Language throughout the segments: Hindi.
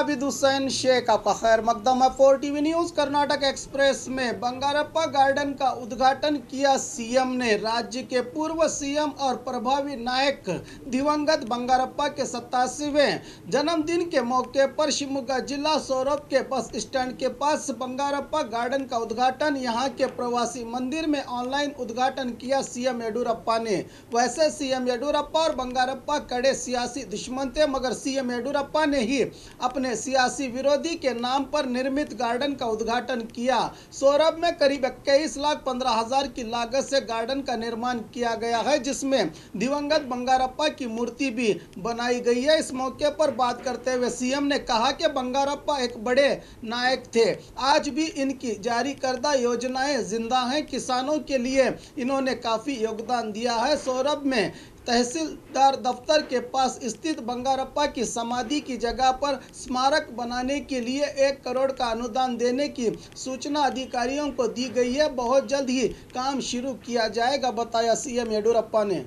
आबिद हुसैन शेख, आपका खैर मकदम है 4 टीवी न्यूज। कर्नाटक एक्सप्रेस में बंगारप्पा गार्डन का उद्घाटन किया सीएम ने। राज्य के पूर्व सीएम और प्रभावी नायक दिवंगत बंगारप्पा के 87वें जन्मदिन के मौके पर शिवमोगा जिला सौरभ के बस स्टैंड के पास बंगारप्पा गार्डन का उद्घाटन, यहां के प्रवासी मंदिर में ऑनलाइन उद्घाटन किया सीएम येडियुरप्पा ने। वैसे सीएम येडियुरप्पा और बंगारप्पा कड़े सियासी दुश्मन थे, मगर सीएम येडियुरप्पा ने ही अपने सियासी विरोधी के नाम पर निर्मित गार्डन का उद्घाटन किया। सौरभ में करीब 21,15,000 की लागत से गार्डन का निर्माण किया गया है, जिसमें दिवंगत बंगारप्पा की मूर्ति भी बनाई गई है। इस मौके पर बात करते हुए सीएम ने कहा कि बंगारप्पा एक बड़े नायक थे, आज भी इनकी जारी करदा योजनाएं जिंदा हैं। किसानों के लिए इन्होंने काफी योगदान दिया है। सौरभ में तहसीलदार दफ्तर के पास स्थित बंगारप्पा की समाधि की जगह पर स्मारक बनाने के लिए 1 करोड़ का अनुदान देने की सूचना अधिकारियों को दी गई है। बहुत जल्द ही काम शुरू किया जाएगा, बताया सीएम येडियुरप्पा ने।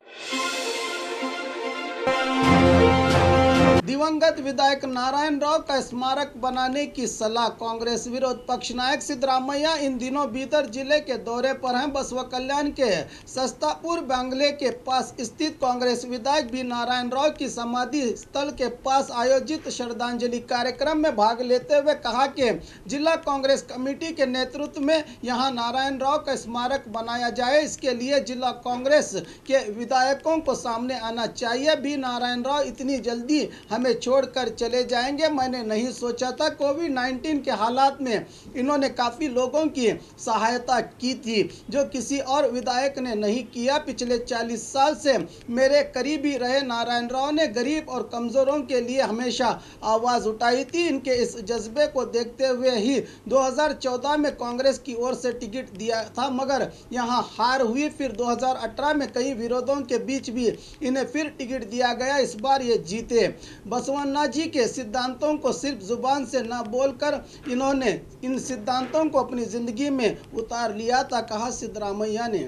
दिवंगत विधायक नारायण राव का स्मारक बनाने की सलाह। कांग्रेस विरोध पक्ष नायक सिद्धरामैया इन दिनों बीदर जिले के दौरे पर हैं। बसवा कल्याण के सस्तापुर बांग्ले के पास स्थित कांग्रेस विधायक बी नारायण राव की समाधि स्थल के पास आयोजित श्रद्धांजलि कार्यक्रम में भाग लेते हुए कहा कि जिला कांग्रेस कमेटी के नेतृत्व में यहां नारायण राव का स्मारक बनाया जाए। इसके लिए जिला कांग्रेस के विधायकों को सामने आना चाहिए। बी नारायण राव इतनी जल्दी हमें छोड़कर चले जाएंगे, मैंने नहीं सोचा था। कोविड-19 के हालात में इन्होंने काफ़ी लोगों की सहायता की थी, जो किसी और विधायक ने नहीं किया। पिछले 40 साल से मेरे करीबी रहे नारायण राव ने गरीब और कमज़ोरों के लिए हमेशा आवाज़ उठाई थी। इनके इस जज्बे को देखते हुए ही 2014 में कांग्रेस की ओर से टिकट दिया था, मगर यहां हार हुई। फिर 2018 में कई विरोधों के बीच भी इन्हें फिर टिकट दिया गया। इस बार ये जीते। बसवन्ना जी के सिद्धांतों को सिर्फ जुबान से न बोलकर इन्होंने इन सिद्धांतों को अपनी जिंदगी में उतार लिया था, कहा सिद्धरामैया ने।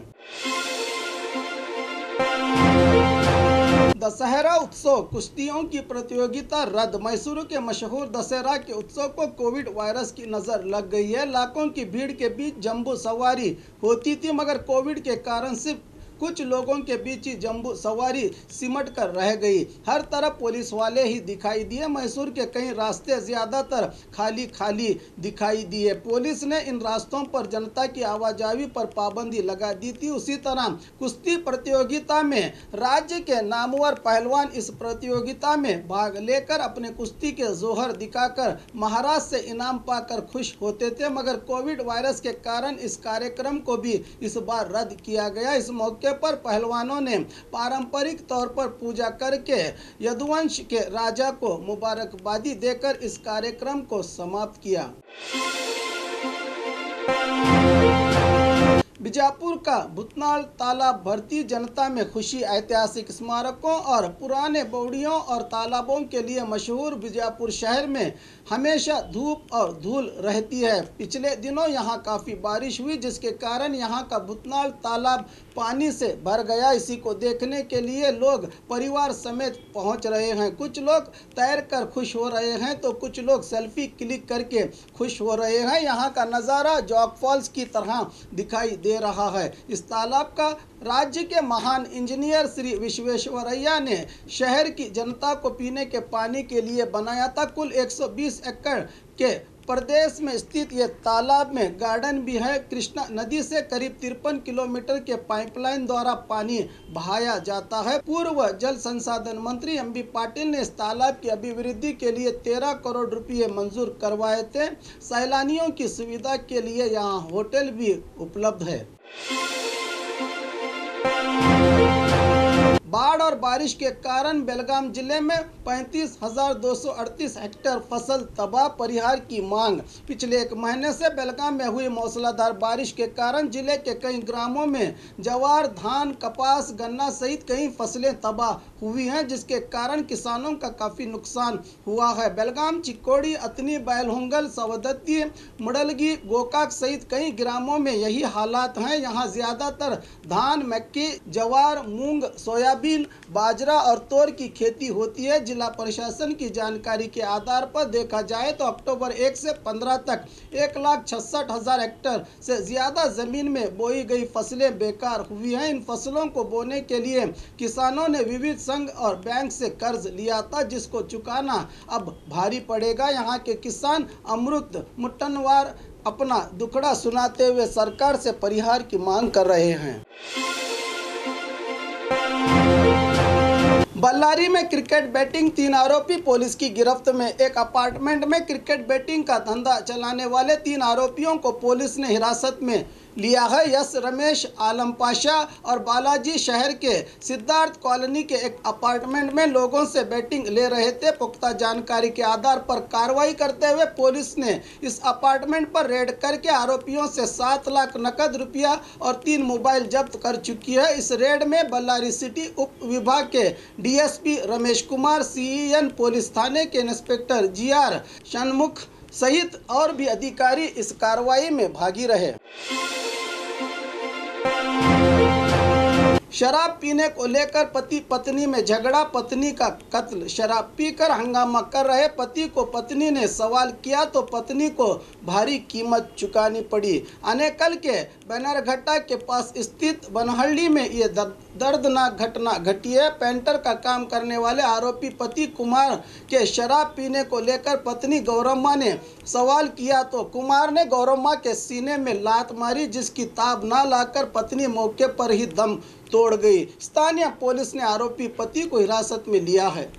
दशहरा उत्सव, कुश्तियों की प्रतियोगिता रद्द। मैसूर के मशहूर दशहरा के उत्सव को कोविड वायरस की नजर लग गई है। लाखों की भीड़ के बीच जंबू सवारी होती थी, मगर कोविड के कारण सिर्फ कुछ लोगों के बीच ही जंबू सवारी सिमट कर रह गई। हर तरफ पुलिस वाले ही दिखाई दिए। मैसूर के कई रास्ते ज्यादातर खाली खाली दिखाई दिए। पुलिस ने इन रास्तों पर जनता की आवाजाही पर पाबंदी लगा दी थी। उसी तरह कुश्ती प्रतियोगिता में राज्य के नामवर पहलवान इस प्रतियोगिता में भाग लेकर अपने कुश्ती के जोहर दिखाकर महाराष्ट्र से इनाम पाकर खुश होते थे, मगर कोविड वायरस के कारण इस कार्यक्रम को भी इस बार रद्द किया गया। इस मौके पर पहलवानों ने पारंपरिक तौर पर पूजा करके यदुवंश के राजा को मुबारकबादी देकर इस कार्यक्रम को समाप्त किया। बीजापुर का भूतनाल तालाब भर्ती, जनता में खुशी। ऐतिहासिक स्मारकों और पुराने बावड़ियों और तालाबों के लिए मशहूर बीजापुर शहर में हमेशा धूप और धूल रहती है। पिछले दिनों यहां काफ़ी बारिश हुई, जिसके कारण यहां का भूतनाल तालाब पानी से भर गया। इसी को देखने के लिए लोग परिवार समेत पहुंच रहे हैं। कुछ लोग तैरकर खुश हो रहे हैं, तो कुछ लोग सेल्फी क्लिक करके खुश हो रहे हैं। यहाँ का नज़ारा जॉग फॉल्स की तरह दिखाई दे रहा है। इस तालाब का राज्य के महान इंजीनियर श्री विश्वेश्वरैया ने शहर की जनता को पीने के पानी के लिए बनाया था। कुल 120 एकड़ के प्रदेश में स्थित ये तालाब में गार्डन भी है। कृष्णा नदी से करीब 53 किलोमीटर के पाइपलाइन द्वारा पानी बहाया जाता है। पूर्व जल संसाधन मंत्री एमबी पाटिल ने इस तालाब की अभिवृद्धि के लिए 13 करोड़ रुपये मंजूर करवाए थे। सैलानियों की सुविधा के लिए यहाँ होटल भी उपलब्ध है। बाढ़ और बारिश के कारण बेलगाम जिले में 35,238 हेक्टेयर फसल तबाह, परिहार की मांग। पिछले 1 महीने से बेलगाम में हुई मूसलाधार बारिश के कारण जिले के कई ग्रामों में जवार, धान, कपास, गन्ना सहित कई फसलें तबाह हुई हैं, जिसके कारण किसानों का काफ़ी नुकसान हुआ है। बेलगाम, चिक्कोड़ी, अतनी, बैलहोंगल, सवदत्ती, मुडलगी, गोकाक सहित कई ग्रामों में यही हालात हैं। यहाँ ज़्यादातर धान, मक्की, जवार, मूंग, सोयाबीन सोयाबीन, बाजरा और तोर की खेती होती है। जिला प्रशासन की जानकारी के आधार पर देखा जाए तो अक्टूबर 1 से 15 तक 1,66,000 हेक्टेयर से ज़्यादा ज़मीन में बोई गई फसलें बेकार हुई हैं। इन फसलों को बोने के लिए किसानों ने विविध संघ और बैंक से कर्ज लिया था, जिसको चुकाना अब भारी पड़ेगा। यहाँ के किसान अमृत मुट्टनवार अपना दुखड़ा सुनाते हुए सरकार से परिहार की मांग कर रहे हैं। बल्लारी में क्रिकेट बैटिंग, 3 आरोपी पुलिस की गिरफ्त में। एक अपार्टमेंट में क्रिकेट बैटिंग का धंधा चलाने वाले 3 आरोपियों को पुलिस ने हिरासत में लिया है। यश, रमेश, आलम पाशा और बालाजी शहर के सिद्धार्थ कॉलोनी के एक अपार्टमेंट में लोगों से बैटिंग ले रहे थे। पुख्ता जानकारी के आधार पर कार्रवाई करते हुए पुलिस ने इस अपार्टमेंट पर रेड करके आरोपियों से 7 लाख नकद रुपया और 3 मोबाइल जब्त कर चुकी है। इस रेड में बल्लारी सिटी उप विभाग के DSP Ramesh Kumar, CEN police थाने के इंस्पेक्टर जीआर षणमुख सहित और भी अधिकारी इस कार्रवाई में भागी रहे। शराब पीने को लेकर पति पत्नी में झगड़ा, पत्नी का कत्ल। शराब पीकर हंगामा कर रहे पति को पत्नी ने सवाल किया तो पत्नी को भारी कीमत चुकानी पड़ी। आनेकल के बैनरघट्टा के पास स्थित बनहल्ली में ये दर्दनाक घटना घटी है। पेंटर का काम करने वाले आरोपी पति कुमार के शराब पीने को लेकर पत्नी गौरम्मा ने सवाल किया तो कुमार ने गौरम्मा के सीने में लात मारी, जिसकी ताब ना लाकर पत्नी मौके पर ही दम तोड़ गई। स्थानीय पुलिस ने आरोपी पति को हिरासत में लिया है।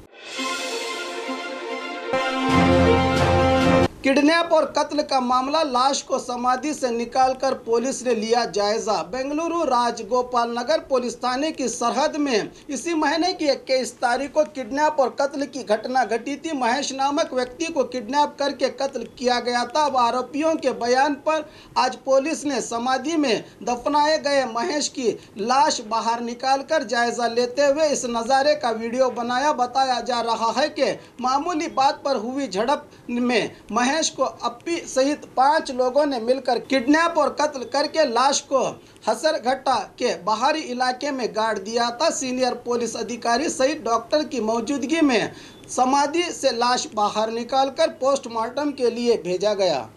किडनैप और कत्ल का मामला, लाश को समाधि से निकालकर पुलिस ने लिया जायजा। बेंगलुरु राजगोपाल नगर पुलिस थाने की सरहद में इसी महीने की 21 तारीख को किडनैप और कत्ल की घटना घटी थी। महेश नामक व्यक्ति को किडनैप करके कत्ल किया गया था। अब आरोपियों के बयान पर आज पुलिस ने समाधि में दफनाए गए महेश की लाश बाहर निकालकर जायजा लेते हुए इस नज़ारे का वीडियो बनाया। बताया जा रहा है कि मामूली बात पर हुई झड़प में महेश को अप्पी सहित 5 लोगों ने मिलकर किडनैप और कत्ल करके लाश को हसरघट्टा के बाहरी इलाके में गाड़ दिया था। सीनियर पुलिस अधिकारी सहित डॉक्टर की मौजूदगी में समाधि से लाश बाहर निकालकर पोस्टमार्टम के लिए भेजा गया।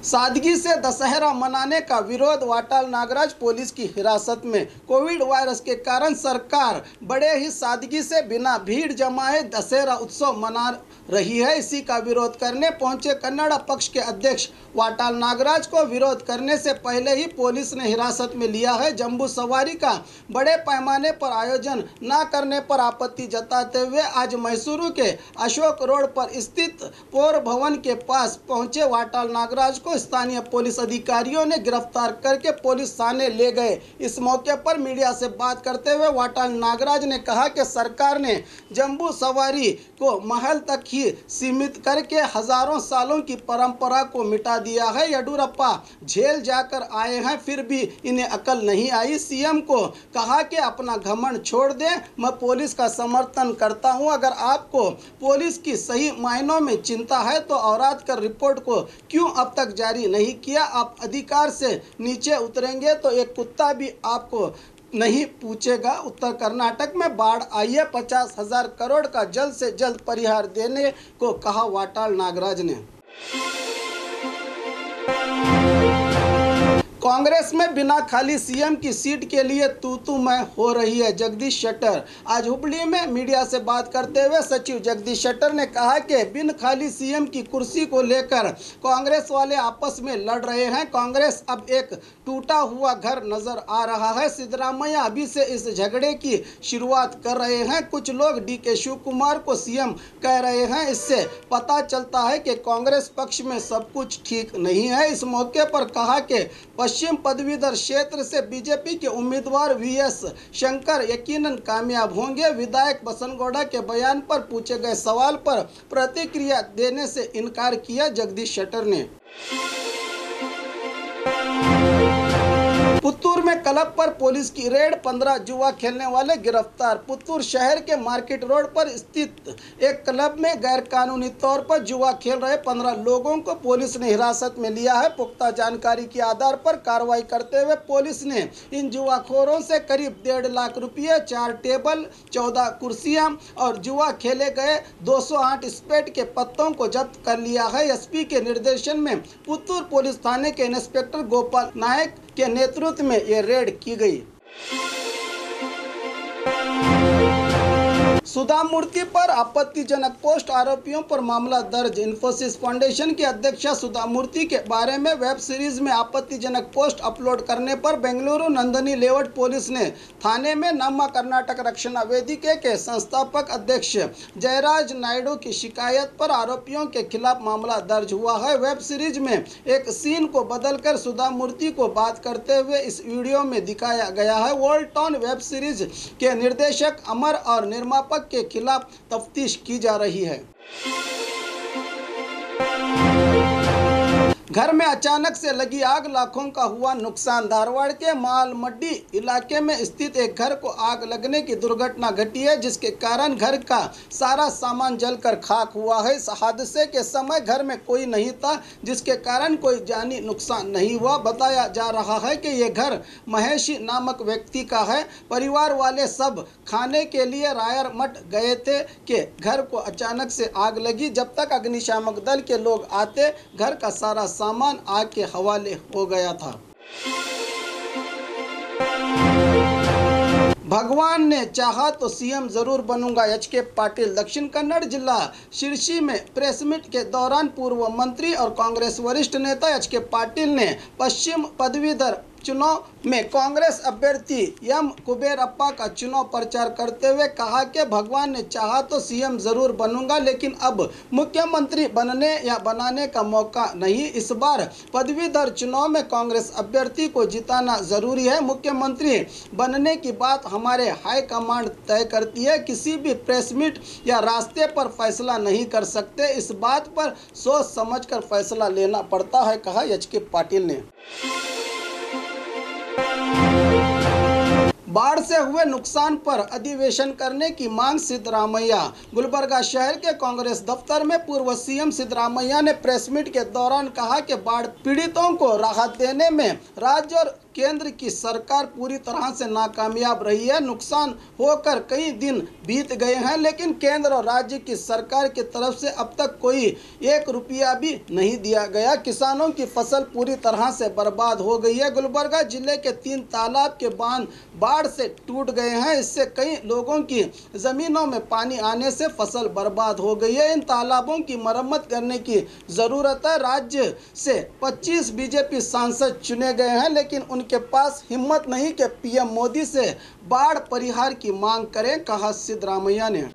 सादगी से दशहरा मनाने का विरोध, वाटाल नागराज पुलिस की हिरासत में। कोविड वायरस के कारण सरकार बड़े ही सादगी से बिना भीड़ जमाए दशहरा उत्सव मना रही है। इसी का विरोध करने पहुंचे कन्नड़ा पक्ष के अध्यक्ष वाटाल नागराज को विरोध करने से पहले ही पुलिस ने हिरासत में लिया है। जम्बू सवारी का बड़े पैमाने पर आयोजन न करने पर आपत्ति जताते हुए आज मैसूरू के अशोक रोड पर स्थित पौर भवन के पास पहुंचे वाटाल नागराज को स्थानीय पुलिस अधिकारियों ने गिरफ्तार करके पुलिस थाने ले गए। इस मौके पर मीडिया से बात करते हुए वाटाल नागराज ने कहा कि सरकार ने जम्बू सवारी को महल तक ही सीमित करके हजारों सालों की परंपरा को मिटा दिया है। येडियुरप्पा जेल जाकर आए हैं, फिर भी इन्हें अकल नहीं आई। सीएम को कहा कि अपना घमंड छोड़ दें, मैं पुलिस का समर्थन करता हूं। अगर आपको पुलिस की सही मायनों में चिंता है तो औरात कर रिपोर्ट को क्यों अब तक जारी नहीं किया? आप अधिकार से नीचे उतरेंगे तो एक कुत्ता भी आपको नहीं पूछेगा। उत्तर कर्नाटक में बाढ़ आई है, 50,000 करोड़ का जल्द से जल्द परिहार देने को कहा वाटाल नागराज ने। कांग्रेस में बिना खाली सीएम की सीट के लिए तू मैं हो रही है। जगदीश शेट्टर आज हुबली में मीडिया से बात करते हुए सचिव जगदीश शेट्टर ने कहा कि बिन खाली सीएम की कुर्सी को लेकर कांग्रेस वाले आपस में लड़ रहे हैं। कांग्रेस अब एक टूटा हुआ घर नजर आ रहा है। सिद्धरामैया अभी से इस झगड़े की शुरुआत कर रहे हैं। कुछ लोग डीके शिव कुमार को सीएम कह रहे हैं। इससे पता चलता है कि कांग्रेस पक्ष में सब कुछ ठीक नहीं है। इस मौके पर कहा कि पश्चिम पदवीधर क्षेत्र से बीजेपी के उम्मीदवार वीएस शंकर यकीनन कामयाब होंगे। विधायक बसनगौड़ा के बयान पर पूछे गए सवाल पर प्रतिक्रिया देने से इनकार किया जगदीश शेट्टर ने। पुत्तूर में क्लब पर पुलिस की रेड, 15 जुआ खेलने वाले गिरफ्तार। पुत्तूर शहर के मार्केट रोड पर स्थित एक क्लब में गैरकानूनी तौर पर जुआ खेल रहे 15 लोगों को पुलिस ने हिरासत में लिया है। पुख्ता जानकारी के आधार पर कार्रवाई करते हुए पुलिस ने इन जुआखोरों से करीब 1.5 लाख रुपये, 4 टेबल, 14 कुर्सियां और जुआ खेले गए 208 स्पेट के पत्तों को जब्त कर लिया है। एसपी के निर्देशन में पुत्तूर पुलिस थाने के इंस्पेक्टर गोपाल नायक के नेतृत्व में ये रेड की गई। सुधा मूर्ति पर आपत्तिजनक पोस्ट, आरोपियों पर मामला दर्ज। इन्फोसिस फाउंडेशन की अध्यक्षा सुधा मूर्ति के बारे में वेब सीरीज में आपत्तिजनक पोस्ट अपलोड करने पर बेंगलुरु नंदनी लेआउट पुलिस ने थाने में नम्मा कर्नाटक रक्षणा वेदिके के संस्थापक अध्यक्ष जयराज नायडू की शिकायत पर आरोपियों के खिलाफ मामला दर्ज हुआ है। वेब सीरीज में एक सीन को बदलकर सुधा मूर्ति को बात करते हुए इस वीडियो में दिखाया गया है। वर्ल्ड टाउन वेब सीरीज के निर्देशक अमर और निर्मापक के खिलाफ तफ्तीश की जा रही है। घर में अचानक से लगी आग, लाखों का हुआ नुकसान। धारवाड़ के मालमड्डी इलाके में स्थित एक घर को आग लगने की दुर्घटना घटी है, जिसके कारण घर का सारा सामान जलकर खाक हुआ है। इस हादसे के समय घर में कोई नहीं था, जिसके कारण कोई जानी नुकसान नहीं हुआ। बताया जा रहा है कि ये घर महेशी नामक व्यक्ति का है। परिवार वाले सब खाने के लिए रायर मठ गए थे कि घर को अचानक से आग लगी। जब तक अग्निशामक दल के लोग आते, घर का सारा सामान आग के हवाले हो गया था। भगवान ने चाहा तो सीएम जरूर बनूंगा, एच.के. पाटिल। दक्षिण कन्नड़ जिला शिरसी में प्रेस मीट के दौरान पूर्व मंत्री और कांग्रेस वरिष्ठ नेता एच.के. पाटिल ने पश्चिम पदवीधर चुनाव में कांग्रेस अभ्यर्थी एम कुबेरप्पा का चुनाव प्रचार करते हुए कहा कि भगवान ने चाहा तो सीएम जरूर बनूंगा, लेकिन अब मुख्यमंत्री बनने या बनाने का मौका नहीं। इस बार पदवीधर चुनाव में कांग्रेस अभ्यर्थी को जिताना जरूरी है। मुख्यमंत्री बनने की बात हमारे हाईकमांड तय करती है। किसी भी प्रेस मीट या रास्ते पर फैसला नहीं कर सकते। इस बात पर सोच समझकर फैसला लेना पड़ता है, कहा एच.के. पाटिल ने। बाढ़ से हुए नुकसान पर अधिवेशन करने की मांग। सिद्धरामैया। गुलबर्गा शहर के कांग्रेस दफ्तर में पूर्व सीएम सिद्धरामैया ने प्रेस मीट के दौरान कहा कि बाढ़ पीड़ितों को राहत देने में राज्य और केंद्र की सरकार पूरी तरह से नाकामयाब रही है। नुकसान होकर कई दिन बीत गए हैं, लेकिन केंद्र और राज्य की सरकार की तरफ से अब तक कोई 1 रुपया भी नहीं दिया गया। किसानों की फसल पूरी तरह से बर्बाद हो गई है। गुलबर्गा जिले के 3 तालाब के बांध बाढ़ से टूट गए हैं। इससे कई लोगों की जमीनों में पानी आने से फसल बर्बाद हो गई है। इन तालाबों की मरम्मत करने की जरूरत है। राज्य से 25 बीजेपी सांसद चुने गए हैं, लेकिन उनके पास हिम्मत नहीं कि पीएम मोदी से बाढ़ परिहार की मांग करें, कहा सिद्धरामैया ने।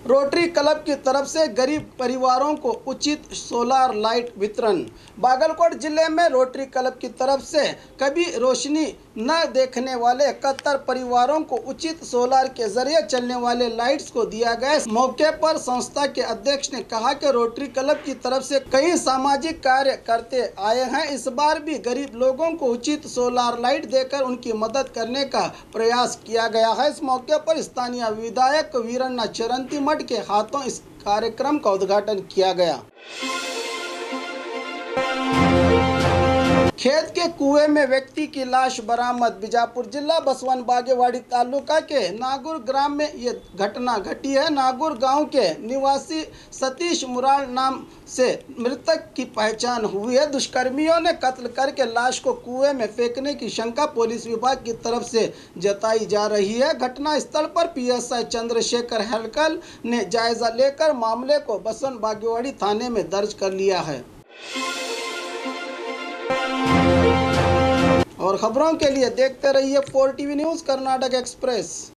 रोटरी क्लब की तरफ से गरीब परिवारों को उचित सोलर लाइट वितरण। बागलकोट जिले में रोटरी क्लब की तरफ से कभी रोशनी न देखने वाले 71 परिवारों को उचित सोलर के जरिए चलने वाले लाइट्स को दिया गया। इस मौके पर संस्था के अध्यक्ष ने कहा कि रोटरी क्लब की तरफ से कई सामाजिक कार्य करते आए हैं। इस बार भी गरीब लोगों को उचित सोलर लाइट देकर उनकी मदद करने का प्रयास किया गया है। इस मौके पर स्थानीय विधायक वीरन्ना चरंती के हाथों इस कार्यक्रम का उद्घाटन किया गया। खेत के कुएं में व्यक्ति की लाश बरामद। बीजापुर जिला बसवन बागेवाड़ी तालुका के नागुर ग्राम में ये घटना घटी है। नागुर गांव के निवासी सतीश मुराल नाम से मृतक की पहचान हुई है। दुष्कर्मियों ने कत्ल करके लाश को कुएं में फेंकने की शंका पुलिस विभाग की तरफ से जताई जा रही है। घटना स्थल पर पीएसआई चंद्रशेखर हेलकल ने जायजा लेकर मामले को बसवन बागेवाड़ी थाने में दर्ज कर लिया है। और खबरों के लिए देखते रहिए 4 टीवी न्यूज़ कर्नाटक एक्सप्रेस।